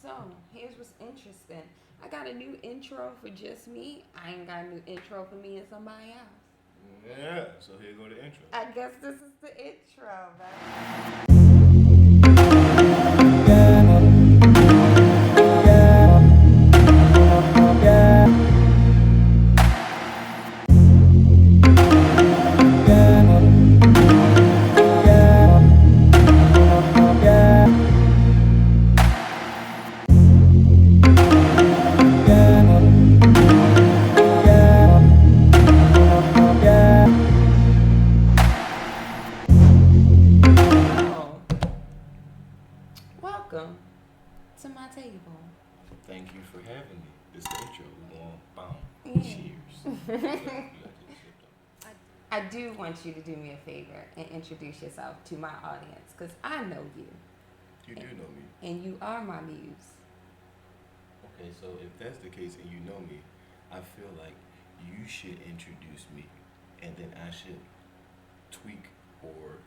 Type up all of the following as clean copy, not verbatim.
So, here's what's interesting. I got a new intro for just me. I ain't got a new intro for me and somebody else. Yeah, so here go the intro. I guess this is the intro, right? Welcome to my table. Thank you for having me. This intro, we're going bam. Yeah. Cheers. I do want you to do me a favor and introduce yourself to my audience because I know you. You do know me. And you are my muse. Okay, so if that's the case and you know me, I feel like you should introduce me and then I should tweak or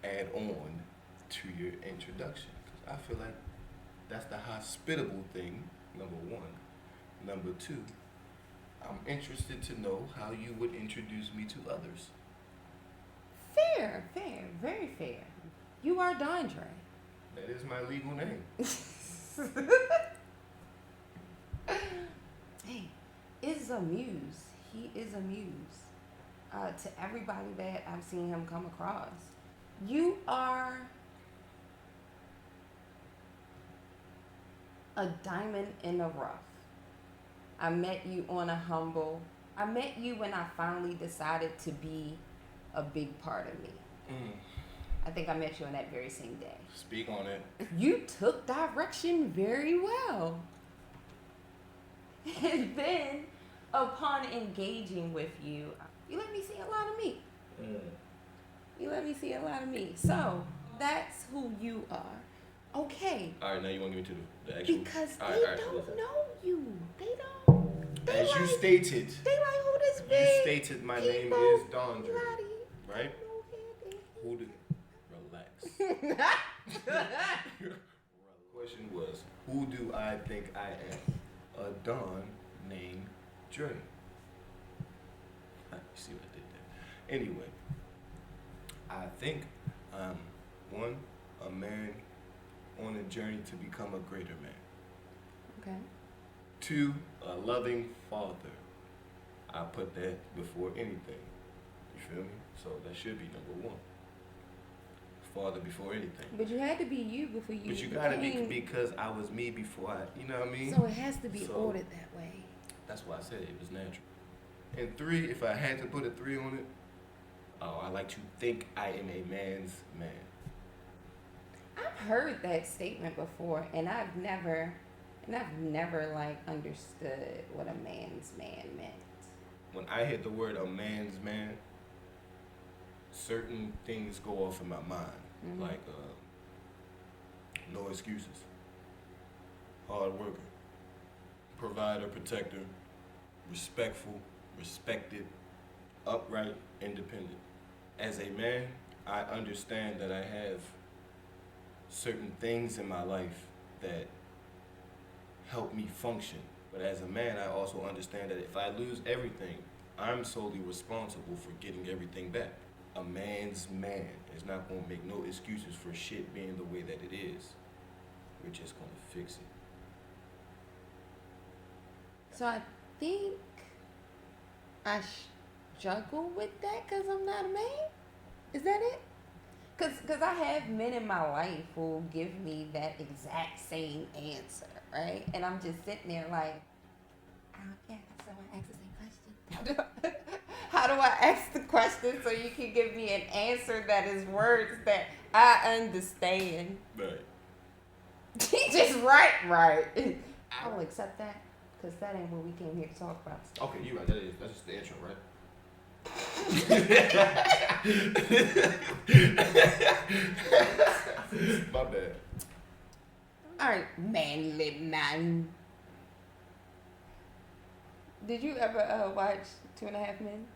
add on to your introduction. 'Cause I feel like that's the hospitable thing, number one. Number two, I'm interested to know how you would introduce me to others. Fair, very fair. You are Dondre. That is my legal name. Hey, is a muse. He is a muse. To everybody that I've seen him come across. You are a diamond in the rough. I met you when I finally decided to be a big part of me. I think I met you on that very same day. Speak on it. You took direction very well. And then, upon engaging with you, you let me see a lot of me. You let me see a lot of me. So, that's who you are. Okay. All right, now you want to get into the actual... Because all they right, don't know you. They don't. As you stated, They like who this you big stated my name people is Dondre, bloody right? no Who did... Relax. Question was, who do I think I am? A Don Named Dre. You see what I did there? Anyway, I think I'm one, a man on a journey to become a greater man. Okay. Two, a loving father. I put that before anything. You feel me? So that should be number one. Father before anything. But you had to be you before you. But you gotta be, because I was me before I, you know what I mean? So it has to be ordered that way. That's why I said it was natural. And three, if I had to put a three on it, I like to think I am a man's man. I've heard that statement before, and I've never like understood what a man's man meant. When I hit the word a man's man, certain things go off in my mind. Mm-hmm. Like no excuses, hard worker, provider, protector, respectful, respected, upright, independent. As a man, I understand that I have certain things in my life that help me function. But as a man, I also understand that if I lose everything, I'm solely responsible for getting everything back. A man's man is not going to make no excuses for shit being the way that it is. We're just going to fix it. So I think I struggle with that because I'm not a man. Is that it? Because I have men in my life who will give me that exact same answer, right? And I'm just sitting there like, yeah, so I ask the same question. How do I ask the question so you can give me an answer that is words that I understand? Right. He just right. I will accept that because that ain't what we came here to talk about. Okay, you're right. That's just the intro, right? My bad. All right, manly man. Did you ever watch 2.5 Men?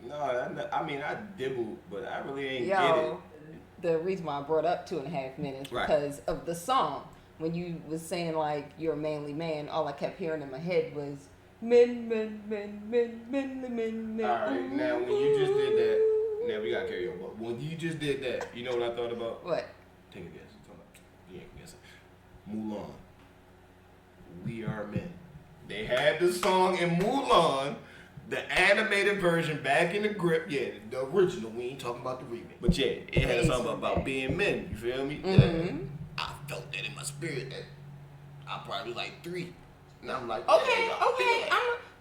No, I mean, I dibbled, but I really ain't Yo, get it. the reason why I brought up 2.5 Men is Right. because of the song. when you was saying like you're a manly man, all I kept hearing in my head was men, men, men, men, men, men, men. All right, now when you just did that, now we gotta carry on. But when you just did that, you know what I thought about? What? Take a guess. You ain't guessing. Mulan. We Are Men. They had the song in Mulan, the animated version back in the grip. Yeah, the original. We ain't talking about the remake. But yeah, it had a song about being men. You feel me? Mm-hmm. Yeah. I felt that in my spirit. That I probably like 3. And I'm like, Okay, yeah, okay.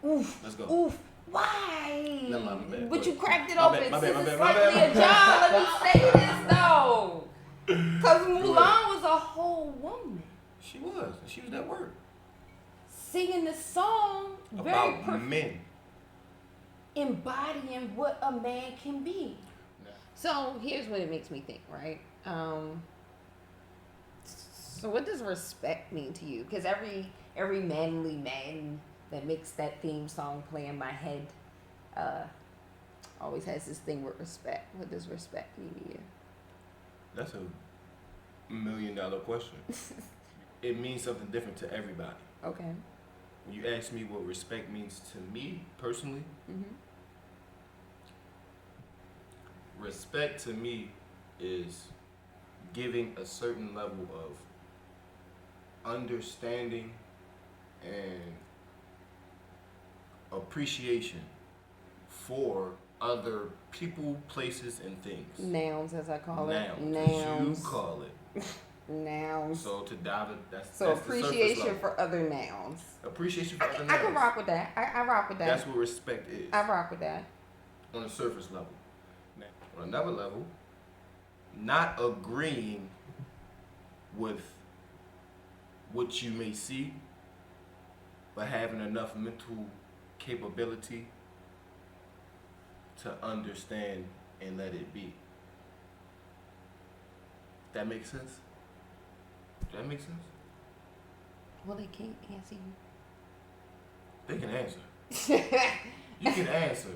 oof. Let's go. Oof. Why? No, my bad. But you cracked it My open. bad, my Since bad, it's my slightly bad. a job, let me say this though. Because Mulan was a whole woman. She was. She was that word. Singing the song About men. embodying what a man can be. No. So here's what it makes me think, right? So what does respect mean to you? Because every manly man that makes that theme song play in my head always has this thing with respect. What does respect mean to you? That's a $1 million question. It means something different to everybody. Okay. When you ask me what respect means to me personally, respect to me is giving a certain level of understanding and appreciation for other people, places, and things. Nouns, as I call it. Nouns. As you call it. Nouns. So to dive it, that's appreciation for other nouns. Appreciation for other nouns. I can rock with that. I rock with that. That's what respect is. I rock with that. On a surface level. Now, on another level, not agreeing with what you may see, but having enough mental capability to understand and let it be. That makes sense? Does that make sense? Well, they can't answer you. They can answer. You can answer.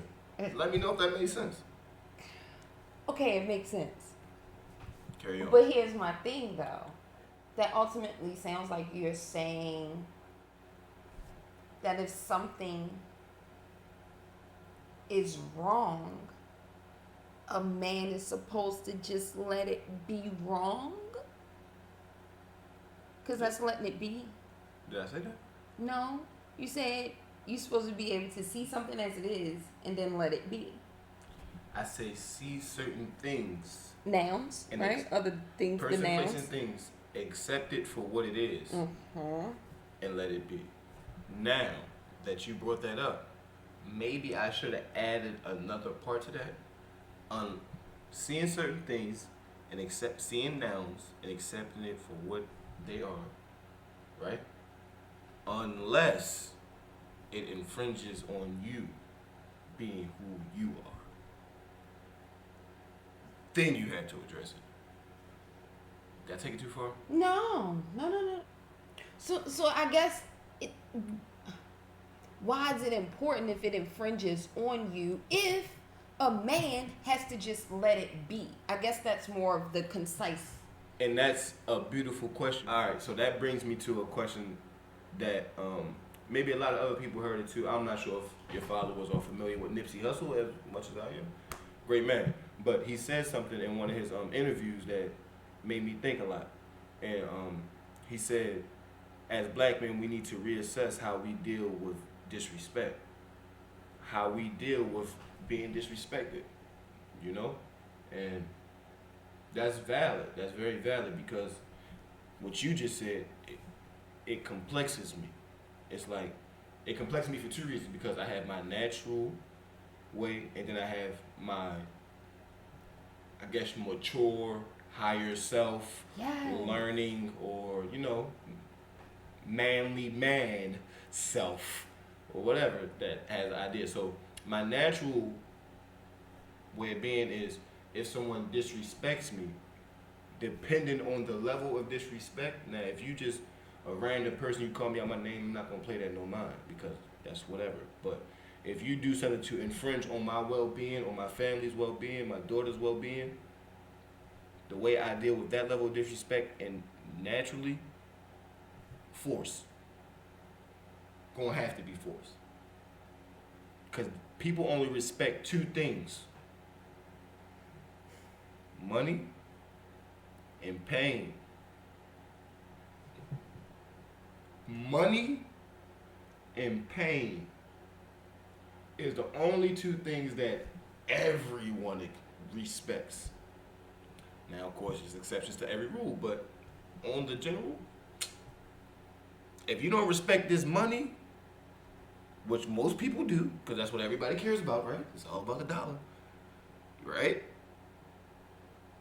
Let me know if that makes sense. Okay, it makes sense. Carry on. But here's my thing, though. That ultimately sounds like you're saying that if something is wrong, a man is supposed to just let it be wrong? Because that's letting it be. Did I say that? No. You said you're supposed to be able to see something as it is and then let it be. I say see certain things. Nouns, and right? Other things, person, the nouns. Place, and things. Accept it for what it is. And let it be. Now that you brought that up, maybe I should have added another part to that. Seeing certain things and seeing nouns and accepting it for what they are, right? Unless it infringes on you being who you are. Then you had to address it. Did I take it too far? No. So I guess why is it important if it infringes on you if a man has to just let it be? I guess that's more of the concise. And that's a beautiful question. All right, so that brings me to a question that maybe a lot of other people heard it too. I'm not sure if your followers are familiar with Nipsey Hussle as much as I am. Great man. But he said something in one of his interviews that made me think a lot. And he said, as black men, we need to reassess how we deal with disrespect. How we deal with being disrespected, you know? And that's valid. That's very valid because what you just said, it complexes me. It's like, it complexes me for 2 reasons. Because I have my natural way and then I have my, I guess, mature, higher self, learning, or, you know, manly man self, or whatever that has ideas. So my natural way of being is if someone disrespects me, depending on the level of disrespect. Now, if you just a random person, you call me out my name, I'm not gonna play that no mind because that's whatever. But if you do something to infringe on my well-being, on my family's well-being, my daughter's well-being, the way I deal with that level of disrespect and naturally force. Gonna have to be force. Because people only respect two things: money and pain. Money and pain is the only two things that everyone respects. Now, of course, there's exceptions to every rule, but on the general, if you don't respect this money, which most people do, because that's what everybody cares about, right? It's all about the dollar, right?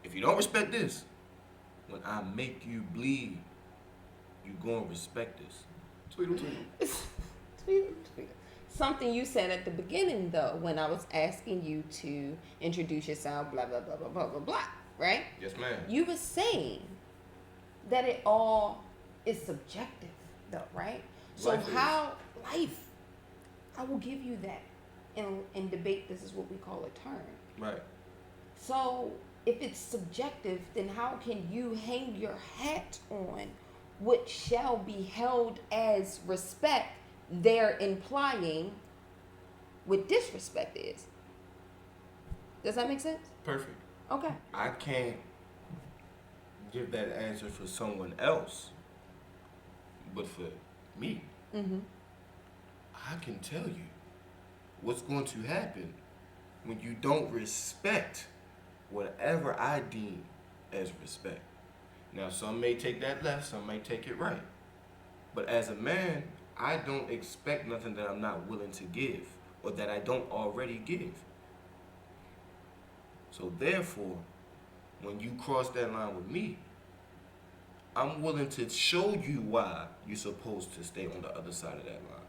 If you don't respect this, when I make you bleed, you gonna respect this. Tweedle, tweedle. Tweedle, tweedle. Something you said at the beginning, though, when I was asking you to introduce yourself, blah, blah, blah, blah, blah, blah, blah, right? Yes, ma'am. You were saying that it all is subjective, though, right? So Life is. how life, I will give you that. In debate, this is what we call a term. Right. So if it's subjective, then how can you hang your hat on what shall be held as respect? They're implying what disrespect is. Does that make sense? Perfect. Okay. I can't give that answer for someone else, but for me, I can tell you what's going to happen when you don't respect whatever I deem as respect. Now, some may take that left, some may take it right. But as a man, I don't expect nothing that I'm not willing to give or that I don't already give. So therefore, when you cross that line with me, I'm willing to show you why you're supposed to stay on the other side of that line.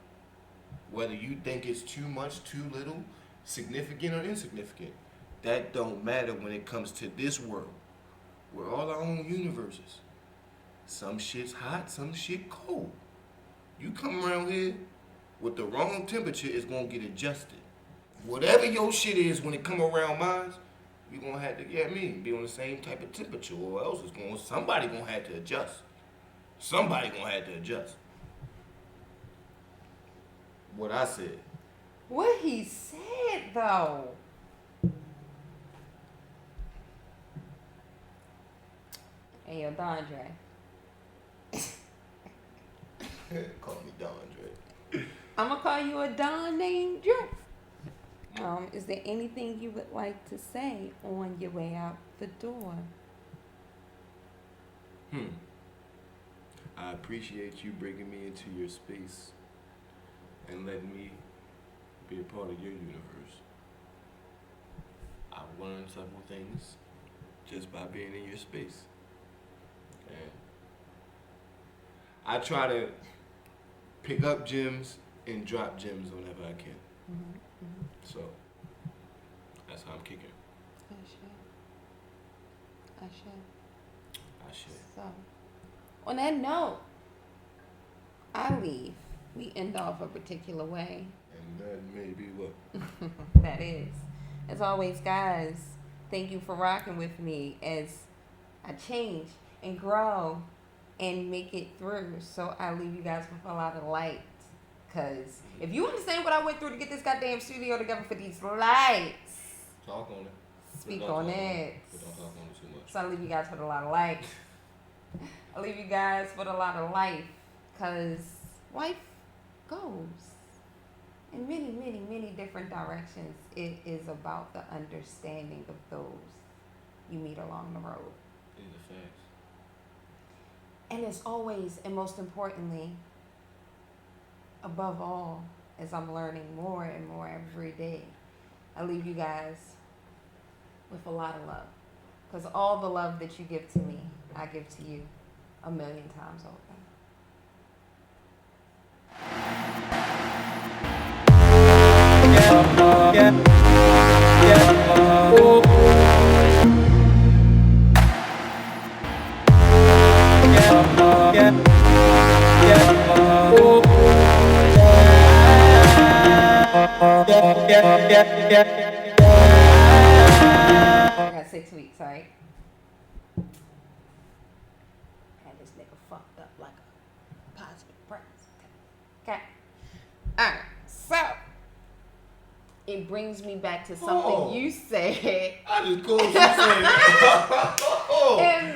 Whether you think it's too much, too little, significant or insignificant, that don't matter when it comes to this world. We're all our own universes. Some shit's hot, some shit cold. You come around here with the wrong temperature, it's gonna get adjusted. Whatever your shit is when it come around mine, you gonna have to, be on the same type of temperature, or else somebody gonna have to adjust. Somebody gonna have to adjust. What I said. What he said, though. Hey, yo, Dondre. Call me Dondre. I'm going to call you A Don Named Dre. Is there anything you would like to say on your way out the door? I appreciate you bringing me into your space and letting me be a part of your universe. I've learned several things just by being in your space. And I try to pick up gems and drop gems whenever I can. So that's how I'm kicking. I should. So, on that note, I leave. We end off a particular way. And that may be what? That is. As always, guys, thank you for rocking with me as I change and grow and make it through. So I leave you guys with a lot of light. Because if you understand what I went through to get this goddamn studio together for these lights, Talk on it. speak on it. But don't talk on it too much. So I leave you guys with a lot of light. I leave you guys with a lot of life. Because life goes in many, many, many different directions. It is about the understanding of those you meet along the road. These are facts. And as always, and most importantly, above all, as I'm learning more and more every day, I leave you guys with a lot of love. Because all the love that you give to me, I give to you 1,000,000 times over. I got 6 weeks, right? Had this nigga fucked up like a possum. press. Okay. All right. So it brings me back to something you said. I just called you saying. It